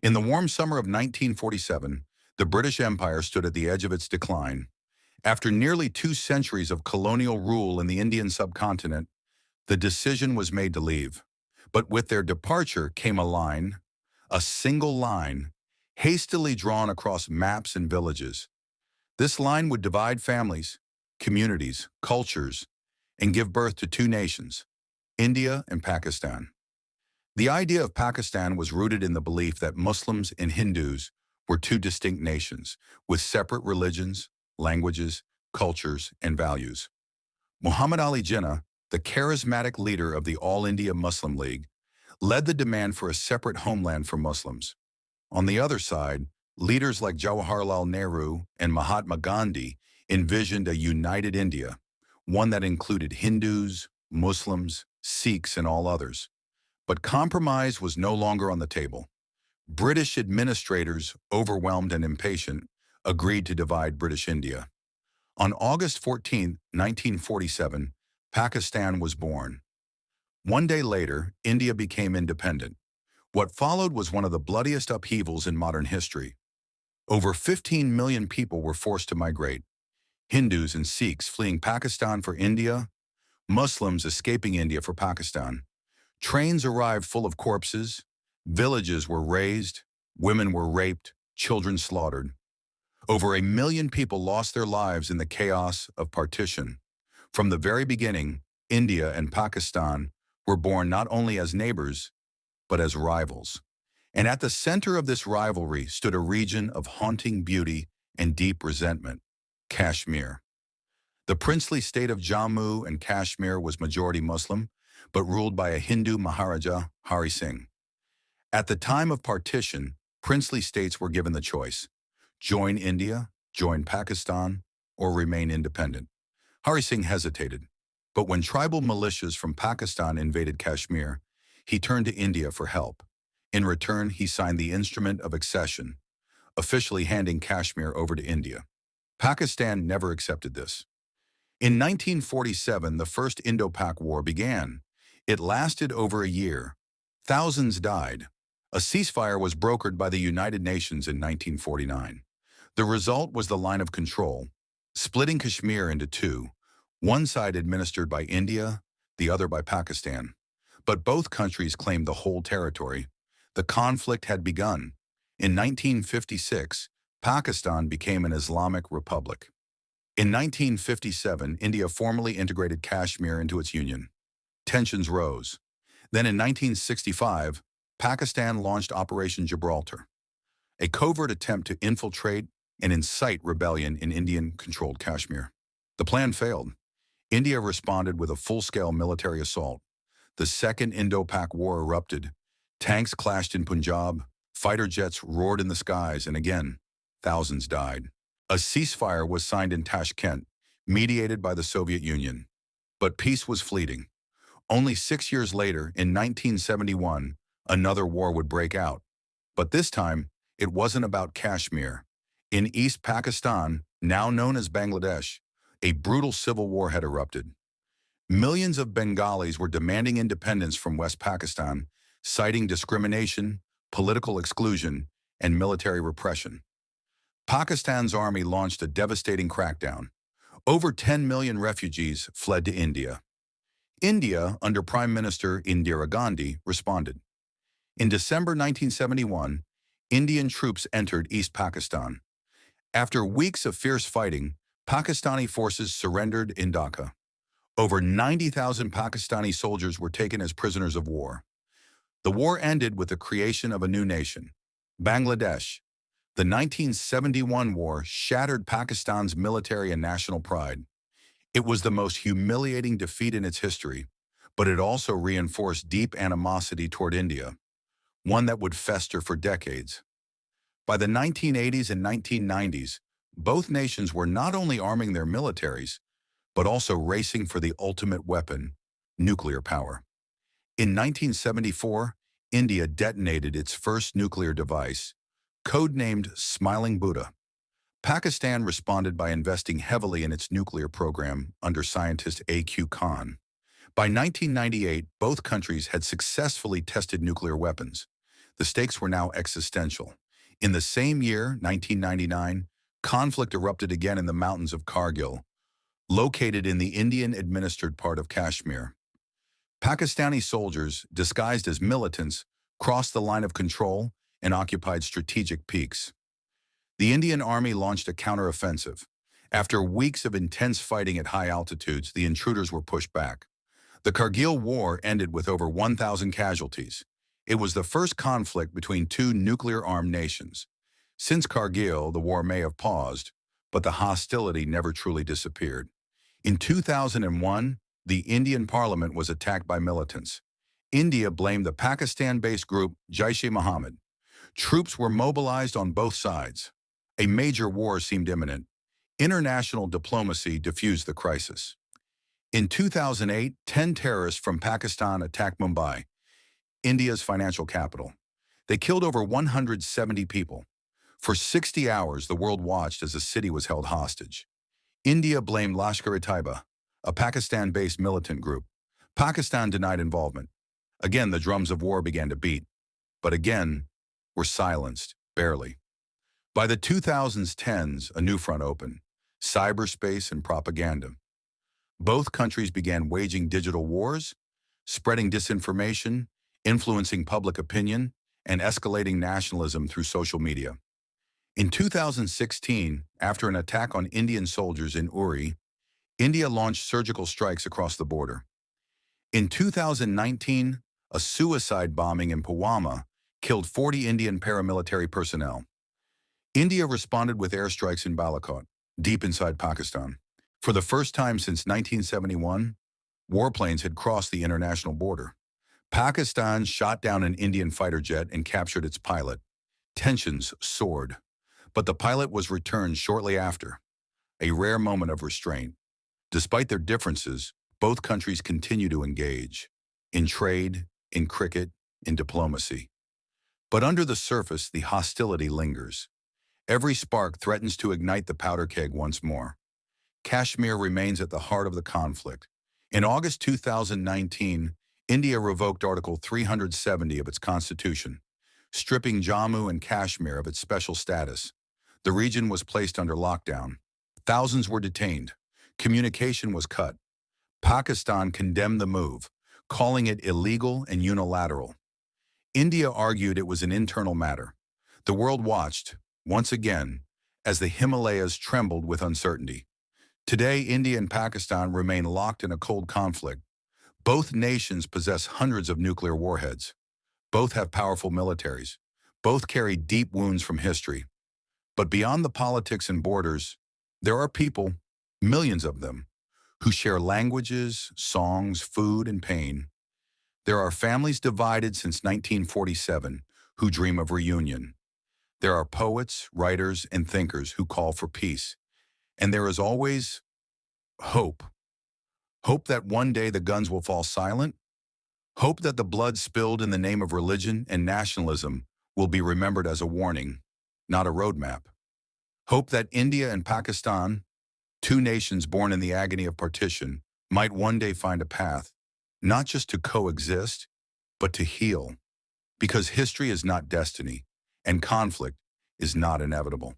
In the warm summer of 1947, the British Empire stood at the edge of its decline. After nearly 2 centuries of colonial rule in the Indian subcontinent, the decision was made to leave. But with their departure came a line, a single line, hastily drawn across maps and villages. This line would divide families, communities, cultures, and give birth to two nations, India and Pakistan. The idea of Pakistan was rooted in the belief that Muslims and Hindus were two distinct nations with separate religions, languages, cultures, and values. Muhammad Ali Jinnah, the charismatic leader of the All India Muslim League, led the demand for a separate homeland for Muslims. On the other side, leaders like Jawaharlal Nehru and Mahatma Gandhi envisioned a united India, one that included Hindus, Muslims, Sikhs, and all others. But compromise was no longer on the table. British administrators, overwhelmed and impatient, agreed to divide British India. On August 14, 1947, Pakistan was born. One day later, India became independent. What followed was one of the bloodiest upheavals in modern history. Over 15 million people were forced to migrate. Hindus and Sikhs fleeing Pakistan for India, Muslims escaping India for Pakistan. Trains arrived full of corpses, villages were razed, women were raped, children slaughtered. Over 1 million people lost their lives in the chaos of partition. From the very beginning, India and Pakistan were born not only as neighbors, but as rivals. And at the center of this rivalry stood a region of haunting beauty and deep resentment, Kashmir. The princely state of Jammu and Kashmir was majority Muslim, but ruled by a Hindu Maharaja, Hari Singh. At the time of partition, princely states were given the choice: join India, join Pakistan, or remain independent. Hari Singh hesitated, but when tribal militias from Pakistan invaded Kashmir, he turned to India for help. In return, he signed the Instrument of Accession, officially handing Kashmir over to India. Pakistan never accepted this. In 1947, the First Indo-Pak War began. It lasted over a year. Thousands died. A ceasefire was brokered by the United Nations in 1949. The result was the line of control, splitting Kashmir into two, one side administered by India, the other by Pakistan. But both countries claimed the whole territory. The conflict had begun. In 1956, Pakistan became an Islamic republic. In 1957, India formally integrated Kashmir into its union. Tensions rose. Then in 1965, Pakistan launched Operation Gibraltar, a covert attempt to infiltrate and incite rebellion in Indian-controlled Kashmir. The plan failed. India responded with a full-scale military assault. The Second Indo-Pak War erupted. Tanks clashed in Punjab, fighter jets roared in the skies, and again, thousands died. A ceasefire was signed in Tashkent, mediated by the Soviet Union. But peace was fleeting. Only 6 years later, in 1971, another war would break out. But this time, it wasn't about Kashmir. In East Pakistan, now known as Bangladesh, a brutal civil war had erupted. Millions of Bengalis were demanding independence from West Pakistan, citing discrimination, political exclusion, and military repression. Pakistan's army launched a devastating crackdown. Over 10 million refugees fled to India. India, under Prime Minister Indira Gandhi, responded. In December 1971, Indian troops entered East Pakistan. After weeks of fierce fighting, Pakistani forces surrendered in Dhaka. Over 90,000 Pakistani soldiers were taken as prisoners of war. The war ended with the creation of a new nation, Bangladesh. The 1971 war shattered Pakistan's military and national pride. It was the most humiliating defeat in its history, but it also reinforced deep animosity toward India, one that would fester for decades. By the 1980s and 1990s, both nations were not only arming their militaries, but also racing for the ultimate weapon, nuclear power. In 1974, India detonated its first nuclear device, codenamed Smiling Buddha. Pakistan responded by investing heavily in its nuclear program under scientist A.Q. Khan. By 1998, both countries had successfully tested nuclear weapons. The stakes were now existential. In the same year, 1999, conflict erupted again in the mountains of Kargil, located in the Indian-administered part of Kashmir. Pakistani soldiers, disguised as militants, crossed the line of control and occupied strategic peaks. The Indian Army launched a counteroffensive. After weeks of intense fighting at high altitudes, the intruders were pushed back. The Kargil War ended with over 1,000 casualties. It was the first conflict between two nuclear-armed nations. Since Kargil, the war may have paused, but the hostility never truly disappeared. In 2001, the Indian parliament was attacked by militants. India blamed the Pakistan-based group Jaish-e-Mohammed. Troops were mobilized on both sides. A major war seemed imminent. International diplomacy diffused the crisis. In 2008, 10 terrorists from Pakistan attacked Mumbai, India's financial capital. They killed over 170 people. For 60 hours, the world watched as the city was held hostage. India blamed Lashkar-e-Taiba, a Pakistan-based militant group. Pakistan denied involvement. Again, the drums of war began to beat, but again, were silenced, barely. By the 2010s, a new front opened: cyberspace and propaganda. Both countries began waging digital wars, spreading disinformation, influencing public opinion, and escalating nationalism through social media. In 2016, after an attack on Indian soldiers in Uri, India launched surgical strikes across the border. In 2019, a suicide bombing in Pulwama killed 40 Indian paramilitary personnel. India responded with airstrikes in Balakot, deep inside Pakistan. For the first time since 1971, warplanes had crossed the international border. Pakistan shot down an Indian fighter jet and captured its pilot. Tensions soared, but the pilot was returned shortly after, a rare moment of restraint. Despite their differences, both countries continue to engage in trade, in cricket, in diplomacy. But under the surface, the hostility lingers. Every spark threatens to ignite the powder keg once more. Kashmir remains at the heart of the conflict. In August 2019, India revoked Article 370 of its constitution, stripping Jammu and Kashmir of its special status. The region was placed under lockdown. Thousands were detained. Communication was cut. Pakistan condemned the move, calling it illegal and unilateral. India argued it was an internal matter. The world watched, once again, as the Himalayas trembled with uncertainty. Today, India and Pakistan remain locked in a cold conflict. Both nations possess hundreds of nuclear warheads. Both have powerful militaries. Both carry deep wounds from history. But beyond the politics and borders, there are people, millions of them, who share languages, songs, food, and pain. There are families divided since 1947 who dream of reunion. There are poets, writers, and thinkers who call for peace. And there is always hope. Hope that one day the guns will fall silent. Hope that the blood spilled in the name of religion and nationalism will be remembered as a warning, not a roadmap. Hope that India and Pakistan, two nations born in the agony of partition, might one day find a path, not just to coexist, but to heal. Because history is not destiny, and conflict is not inevitable.